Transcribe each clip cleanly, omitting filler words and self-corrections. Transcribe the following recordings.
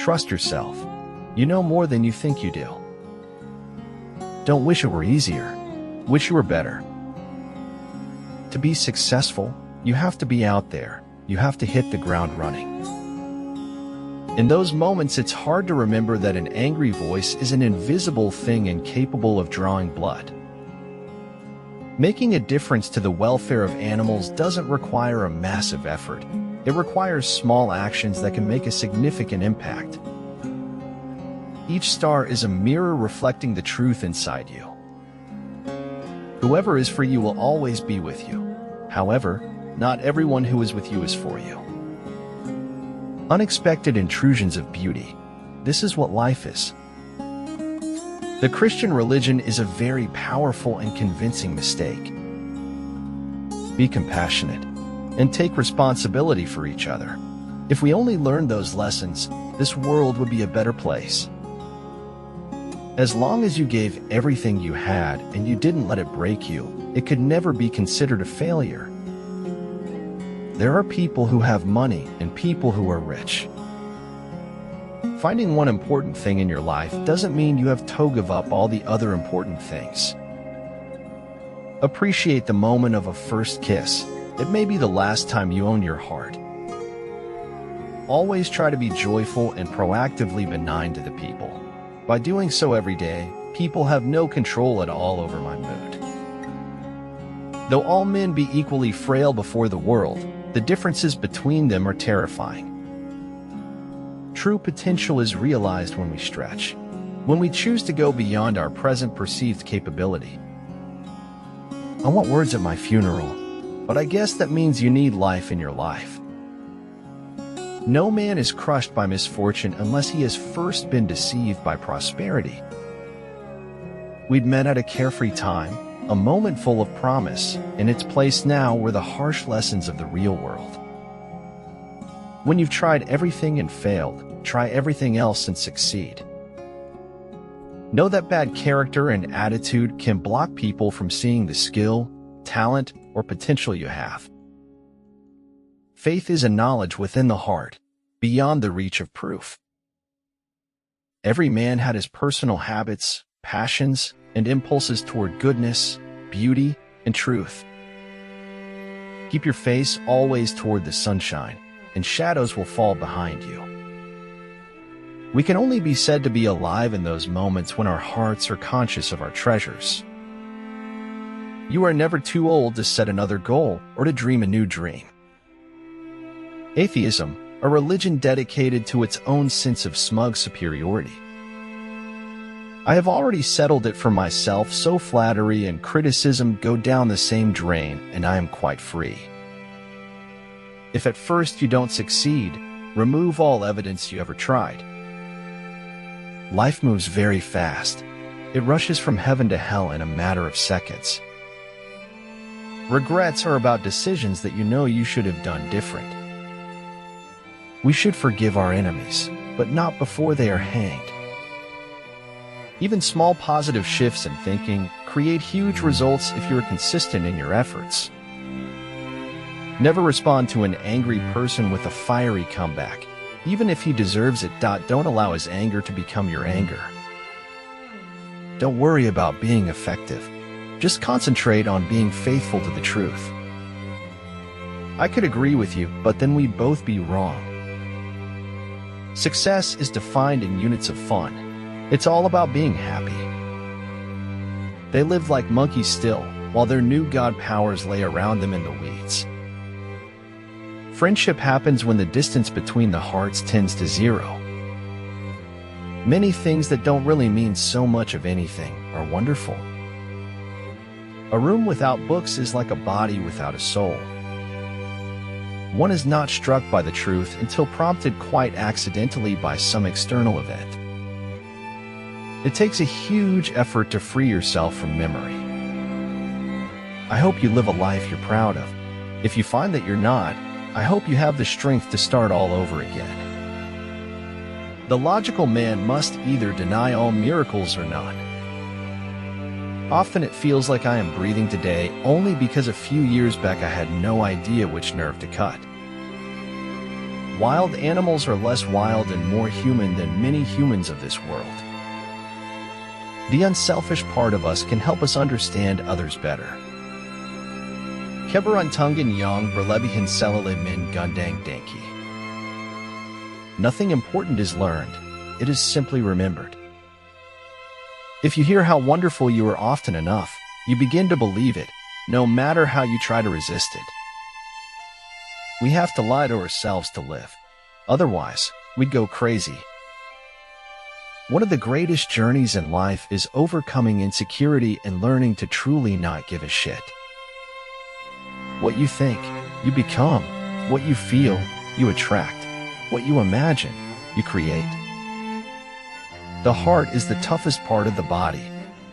Trust yourself. You know more than you think you do. Don't wish it were easier. Wish you were better. To be successful, you have to be out there. You have to hit the ground running. In those moments, it's hard to remember that an angry voice is an invisible thing incapable of drawing blood. Making a difference to the welfare of animals doesn't require a massive effort. It requires small actions that can make a significant impact. Each star is a mirror reflecting the truth inside you. Whoever is for you will always be with you. However, not everyone who is with you is for you. Unexpected intrusions of beauty. This is what life is. The Christian religion is a very powerful and convincing mistake. Be compassionate and take responsibility for each other. If we only learned those lessons, this world would be a better place. As long as you gave everything you had and you didn't let it break you, it could never be considered a failure. There are people who have money and people who are rich. Finding one important thing in your life doesn't mean you have to give up all the other important things. Appreciate the moment of a first kiss. It may be the last time you own your heart. Always try to be joyful and proactively benign to the people. By doing so every day, people have no control at all over my mood. Though all men be equally frail before the world, the differences between them are terrifying. True potential is realized when we stretch, when we choose to go beyond our present perceived capability. I want words at my funeral, but I guess that means you need life in your life. No man is crushed by misfortune unless he has first been deceived by prosperity. We'd met at a carefree time, a moment full of promise. In its place now were the harsh lessons of the real world. When you've tried everything and failed, try everything else and succeed. Know that bad character and attitude can block people from seeing the skill, talent, or potential you have. Faith is a knowledge within the heart, beyond the reach of proof. Every man had his personal habits, passions, and impulses toward goodness, beauty, and truth. Keep your face always toward the sunshine, and shadows will fall behind you. We can only be said to be alive in those moments when our hearts are conscious of our treasures. You are never too old to set another goal or to dream a new dream. Atheism, a religion dedicated to its own sense of smug superiority. I have already settled it for myself, so flattery and criticism go down the same drain, and I am quite free. If at first you don't succeed, remove all evidence you ever tried. Life moves very fast. It rushes from heaven to hell in a matter of seconds. Regrets are about decisions that you know you should have done different. We should forgive our enemies, but not before they are hanged. Even small positive shifts in thinking create huge results if you're consistent in your efforts. Never respond to an angry person with a fiery comeback, even if he deserves it. Don't allow his anger to become your anger. Don't worry about being effective. Just concentrate on being faithful to the truth. I could agree with you, but then we'd both be wrong. Success is defined in units of fun. It's all about being happy. They live like monkeys still, while their new god powers lay around them in the weeds. Friendship happens when the distance between the hearts tends to zero. Many things that don't really mean so much of anything are wonderful. A room without books is like a body without a soul. One is not struck by the truth until prompted quite accidentally by some external event. It takes a huge effort to free yourself from memory. I hope you live a life you're proud of. If you find that you're not, I hope you have the strength to start all over again. The logical man must either deny all miracles or none. Often it feels like I am breathing today only because a few years back I had no idea which nerve to cut. Wild animals are less wild and more human than many humans of this world. The unselfish part of us can help us understand others better. Keberuntungan yang berlebihan selalu mengundang dengki. Nothing important is learned, it is simply remembered. If you hear how wonderful you are often enough, you begin to believe it, no matter how you try to resist it. We have to lie to ourselves to live. Otherwise, we'd go crazy. One of the greatest journeys in life is overcoming insecurity and learning to truly not give a shit. What you think, you become. What you feel, you attract. What you imagine, you create. The heart is the toughest part of the body.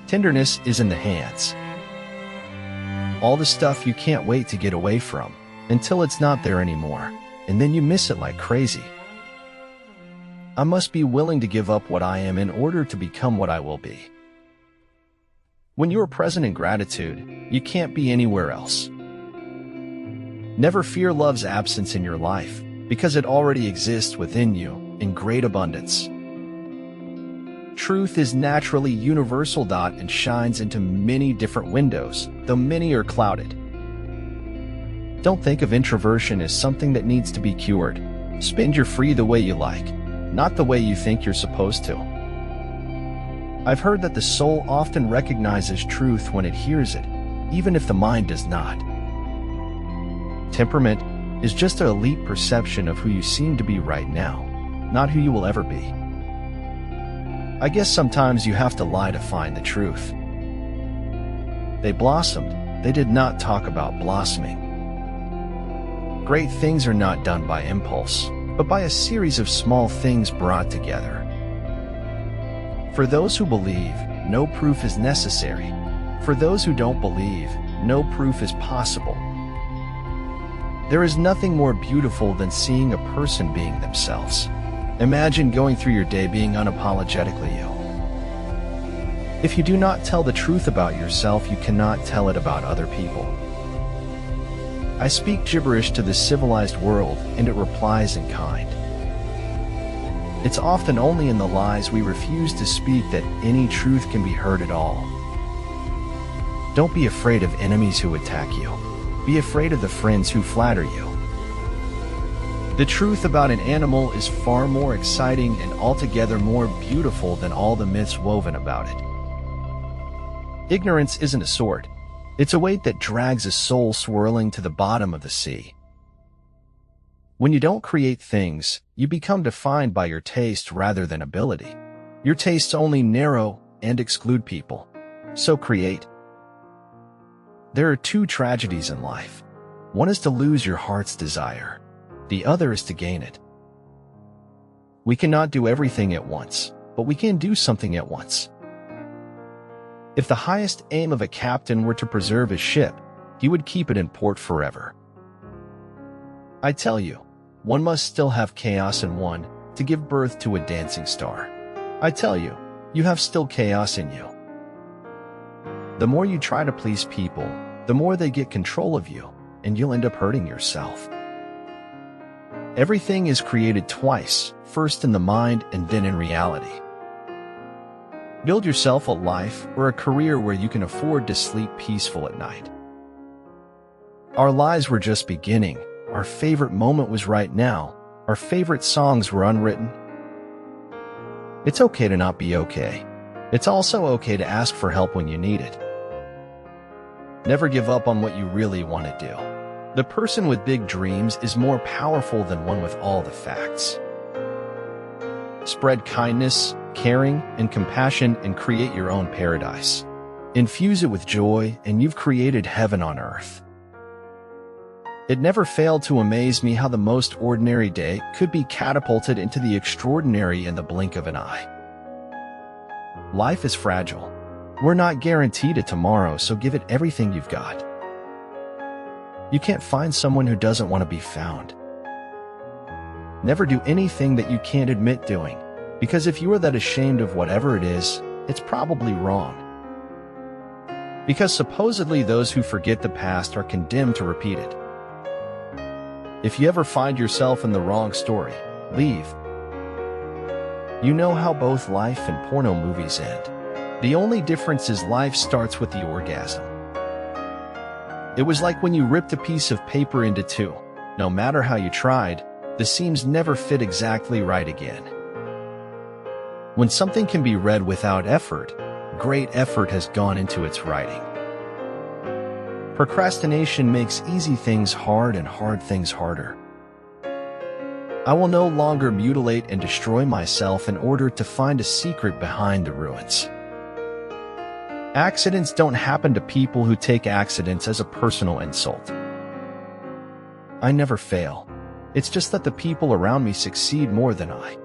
Tenderness is in the hands. All the stuff you can't wait to get away from, until it's not there anymore, and then you miss it like crazy. I must be willing to give up what I am in order to become what I will be. When you are present in gratitude, you can't be anywhere else. Never fear love's absence in your life, because it already exists within you in great abundance. Truth is naturally universal and shines into many different windows, though many are clouded. Don't think of introversion as something that needs to be cured. Spend your free the way you like, not the way you think you're supposed to. I've heard that the soul often recognizes truth when it hears it, even if the mind does not. Temperament is just an elite perception of who you seem to be right now, not who you will ever be. I guess sometimes you have to lie to find the truth. They blossomed, they did not talk about blossoming. Great things are not done by impulse, but by a series of small things brought together. For those who believe, no proof is necessary. For those who don't believe, no proof is possible. There is nothing more beautiful than seeing a person being themselves. Imagine going through your day being unapologetically you. If you do not tell the truth about yourself, you cannot tell it about other people. I speak gibberish to the civilized world, and it replies in kind. It's often only in the lies we refuse to speak that any truth can be heard at all. Don't be afraid of enemies who attack you. Be afraid of the friends who flatter you. The truth about an animal is far more exciting and altogether more beautiful than all the myths woven about it. Ignorance isn't a sword. It's a weight that drags a soul swirling to the bottom of the sea. When you don't create things, you become defined by your taste rather than ability. Your tastes only narrow and exclude people. So create. There are two tragedies in life. One is to lose your heart's desire. The other is to gain it. We cannot do everything at once, but we can do something at once. If the highest aim of a captain were to preserve his ship, he would keep it in port forever. I tell you, one must still have chaos in one to give birth to a dancing star. I tell you, you have still chaos in you. The more you try to please people, the more they get control of you, and you'll end up hurting yourself. Everything is created twice, first in the mind and then in reality. Build yourself a life or a career where you can afford to sleep peaceful at night. Our lives were just beginning. Our favorite moment was right now. Our favorite songs were unwritten. It's okay to not be okay. It's also okay to ask for help when you need it. Never give up on what you really want to do. The person with big dreams is more powerful than one with all the facts. Spread kindness, caring, and compassion and create your own paradise. Infuse it with joy, and you've created heaven on earth. It never failed to amaze me how the most ordinary day could be catapulted into the extraordinary in the blink of an eye. Life is fragile. We're not guaranteed a tomorrow, so give it everything you've got. You can't find someone who doesn't want to be found. Never do anything that you can't admit doing, because if you are that ashamed of whatever it is, it's probably wrong. Because supposedly those who forget the past are condemned to repeat it. If you ever find yourself in the wrong story, leave. You know how both life and porno movies end. The only difference is life starts with the orgasm. It was like when you ripped a piece of paper into two. No matter how you tried, the seams never fit exactly right again. When something can be read without effort, great effort has gone into its writing. Procrastination makes easy things hard and hard things harder. I will no longer mutilate and destroy myself in order to find a secret behind the ruins. Accidents don't happen to people who take accidents as a personal insult. I never fail. It's just that the people around me succeed more than I.